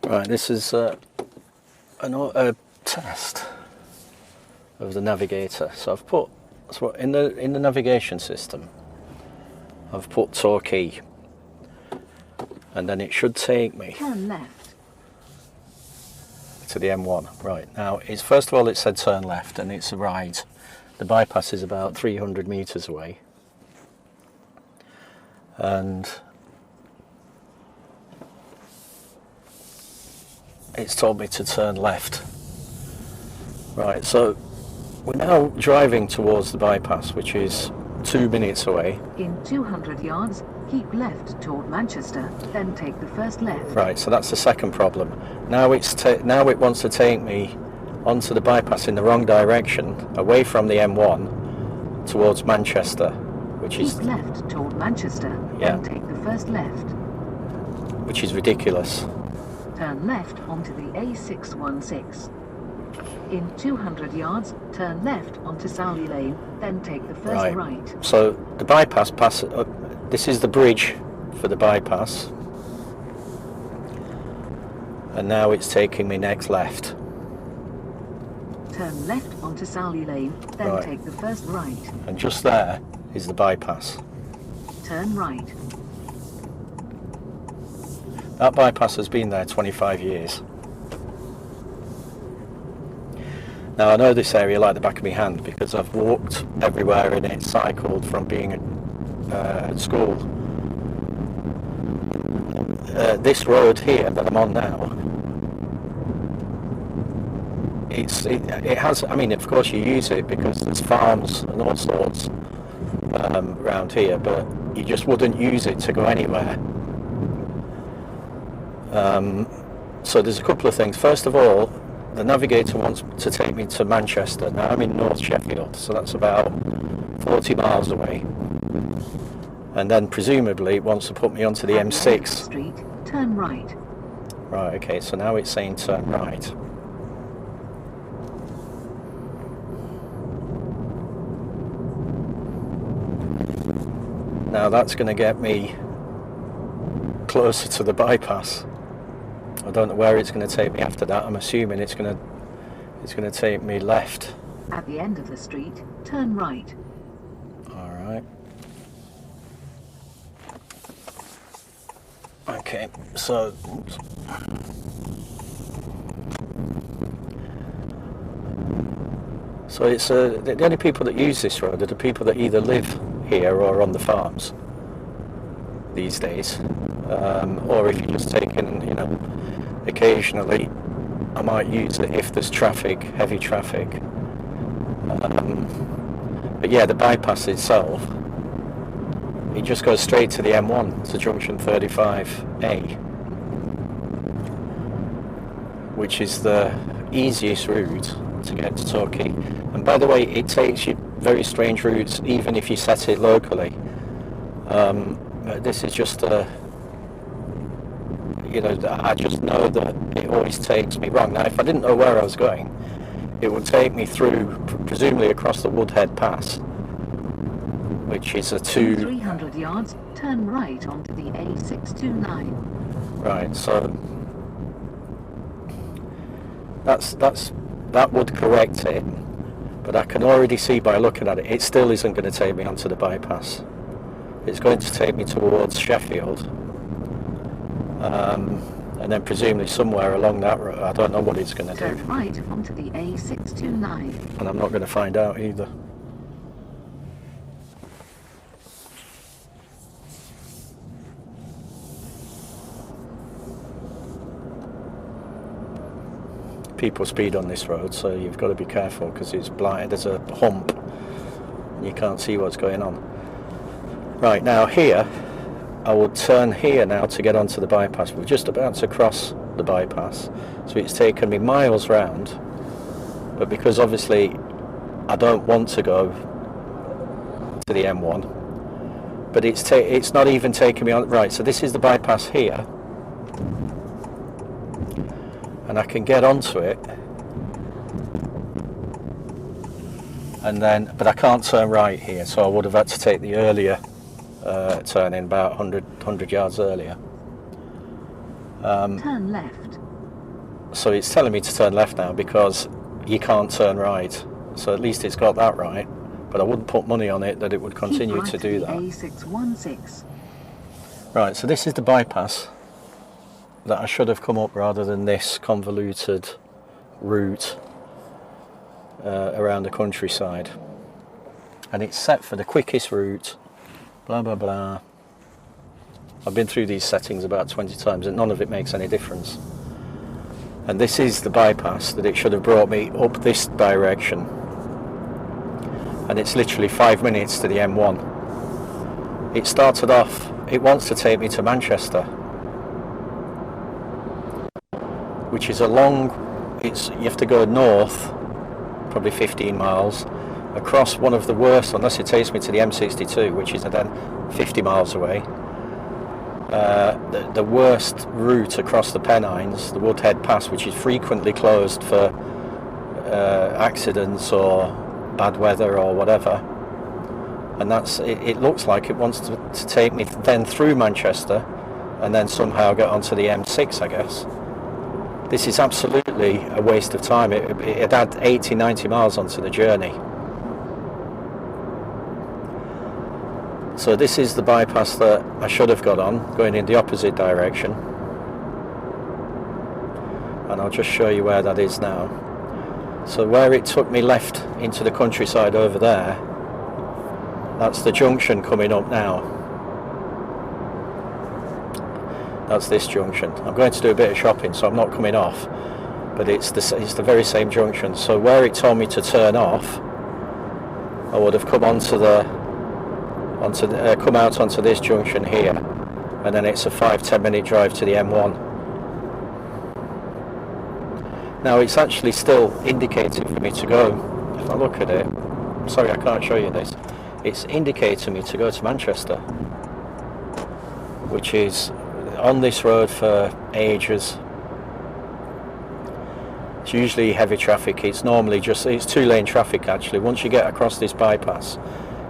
Right, this is a test of the navigator. So I've put in the navigation system. I've put Torquay, and then it should take me turn left to the M1. Right, now it's first of all it said turn left, and it's a right. The bypass is about 300 meters away, and it's told me to turn left. Right, so we're now driving towards the bypass, which is 2 minutes away. In 200 yards, keep left toward Manchester, then take the first left. Right, so that's the second problem. Now now it wants to take me onto the bypass in the wrong direction, away from the M1 towards Manchester, which is keep left toward Manchester, yeah, then take the first left. which is ridiculous. Turn left onto the A616. In 200 yards, turn left onto Sally Lane, then take the first right. So the bypass this is the bridge for the bypass, and now it's taking me next left. Turn left onto Sally Lane, then take the first right. And just there is the bypass. Turn right. That bypass has been there 25 years. Now I know this area like the back of my hand because I've walked everywhere in it, cycled from being at school. This road here that I'm on now, it has, I mean, of course you use it because there's farms and all sorts around here, but you just wouldn't use it to go anywhere. So there's a couple of things. First of all, the navigator wants to take me to Manchester. Now I'm in North Sheffield, so that's about 40 miles away. And then presumably it wants to put me onto the M6. Street, turn right. Right, okay, so now it's saying turn right. Now that's going to get me closer to the bypass. I don't know where it's going to take me after that. I'm assuming it's going to take me left. At the end of the street, turn right. All right. Okay, so it's the only people that use this road are the people that either live here or on the farms these days, or if you're just taking, you know, occasionally I might use it if there's traffic, heavy traffic. But yeah, the bypass itself, it just goes straight to the M1 to junction 35A, which is the easiest route to get to Torquay. And by the way, it takes you very strange routes even if you set it locally. This is just a, you know, I just know that it always takes me wrong. Now if I didn't know where I was going, it would take me through, presumably across the Woodhead Pass, which is a 300 yards, turn right onto the A629. Right, so that would correct it, but I can already see by looking at it, it still isn't going to take me onto the bypass. It's going to take me towards Sheffield, and then presumably somewhere along that road. I don't know what it's going to do. Turn right onto the A629. And I'm not going to find out either. People speed on this road, so you've got to be careful because it's blind. There's a hump and you can't see what's going on. Right, now here I would turn here now to get onto the bypass. We're just about to cross the bypass, so it's taken me miles round, but because obviously I don't want to go to the M1, but it's not even taking me on. Right, so this is the bypass here, and I can get onto it, and then, but I can't turn right here, so I would have had to take the earlier turn in about 100 yards earlier. Turn left. So it's telling me to turn left now because you can't turn right. So at least it's got that right. But I wouldn't put money on it that it would continue Keep right to do the that. A616. Right, so this is the bypass that I should have come up rather than this convoluted route around the countryside. And it's set for the quickest route, blah blah blah. I've been through these settings about 20 times and none of it makes any difference. And this is the bypass that it should have brought me up this direction. And it's literally 5 minutes to the M1. It started off, it wants to take me to Manchester, which is a long, you have to go north, probably 15 miles, across one of the worst, unless it takes me to the M62, which is then 50 miles away. The worst route across the Pennines, the Woodhead Pass, which is frequently closed for accidents or bad weather or whatever. And that's it looks like it wants to take me then through Manchester and then somehow get onto the M6, I guess. This is absolutely a waste of time. It had 80, 90 miles onto the journey. So this is the bypass that I should have got on, going in the opposite direction. And I'll just show you where that is now. So where it took me left into the countryside over there, that's the junction coming up now. That's this junction. I'm going to do a bit of shopping, so I'm not coming off, but it's the very same junction. So where it told me to turn off, I would have come come out onto this junction here, and then it's a 5-10 minute drive to the M1. Now it's actually still indicating for me to go, if I look at it, sorry I can't show you this, it's indicating me to go to Manchester, which is on this road for ages. It's usually heavy traffic. It's normally it's 2-lane traffic actually. Once you get across this bypass,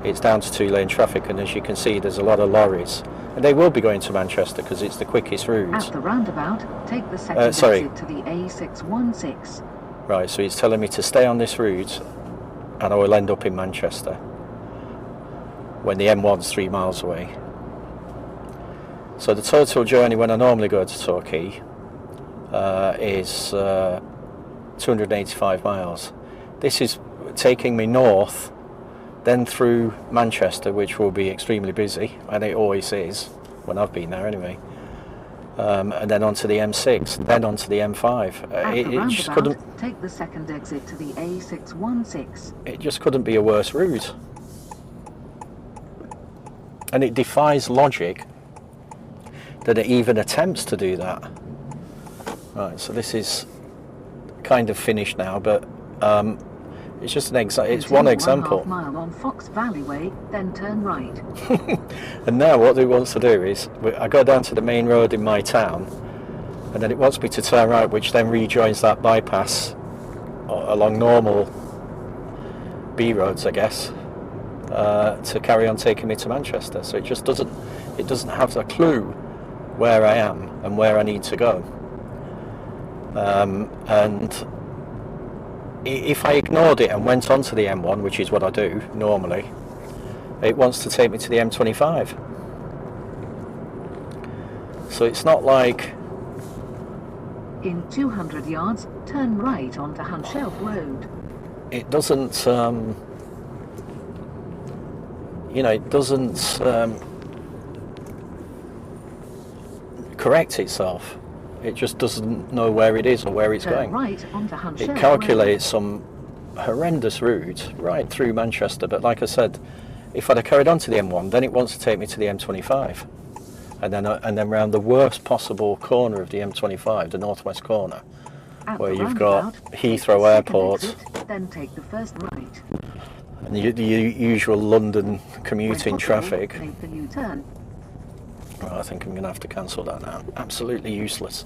it's down to 2-lane traffic, and as you can see there's a lot of lorries. And they will be going to Manchester because it's the quickest route. At the roundabout, take the second exit to the A616. Right, so it's telling me to stay on this route and I will end up in Manchester when the M1's 3 miles away. So the total journey when I normally go to Torquay is 285 miles. This is taking me north, then through Manchester, which will be extremely busy, and it always is when I've been there anyway, and then onto the M6, then onto the M5. It just couldn't take the second exit to the A616. It just couldn't be a worse route, and it defies logic that it even attempts to do that. Right, so this is kind of finished now, but it's just it's one example. 1/2 mile on Fox Valley Way, then turn right. And now what it wants to do is, I go down to the main road in my town, and then it wants me to turn right, which then rejoins that bypass along normal B roads, I guess, to carry on taking me to Manchester. So it just doesn't have a clue where I am and where I need to go. And if I ignored it and went on to the M1, which is what I do normally, it wants to take me to the M25. So it's not like... In 200 yards, turn right onto Hunshelf Road. It doesn't, it doesn't correct itself. It just doesn't know where it is or where it's going. Right onto Hunshelf It calculates some horrendous route right through Manchester, but like I said, if I'd have carried on to the M1, then it wants to take me to the M25, and then round the worst possible corner of the M25, the northwest corner, where you've got Heathrow Airport, exit, then take the first right, and the usual London commuting traffic. Take the U-turn. Well, I think I'm going to have to cancel that now. Absolutely useless.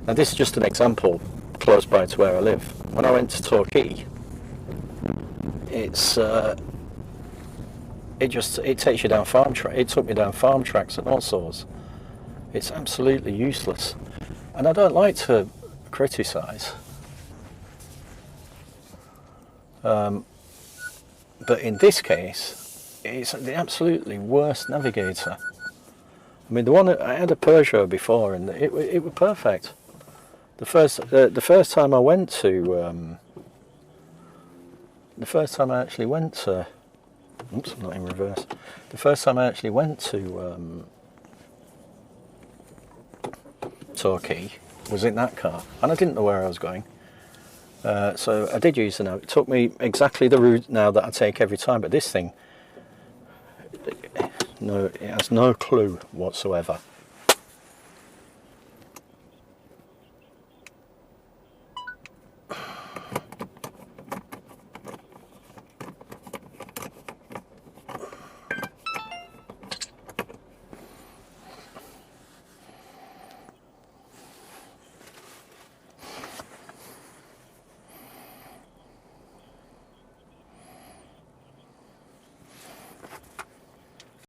Now this is just an example close by to where I live. When I went to Torquay, it takes you down it took me down farm tracks and all sorts. It's absolutely useless. And I don't like to criticise. But in this case, it's the absolutely worst navigator. I mean, the one I had a Peugeot before, and it was perfect. The first time I went to, the first time I actually went to, oops, I'm not in reverse. The first time I actually went to Torquay was in that car, and I didn't know where I was going. So I did use the nav. It took me exactly the route now that I take every time, but this thing, no, it has no clue whatsoever.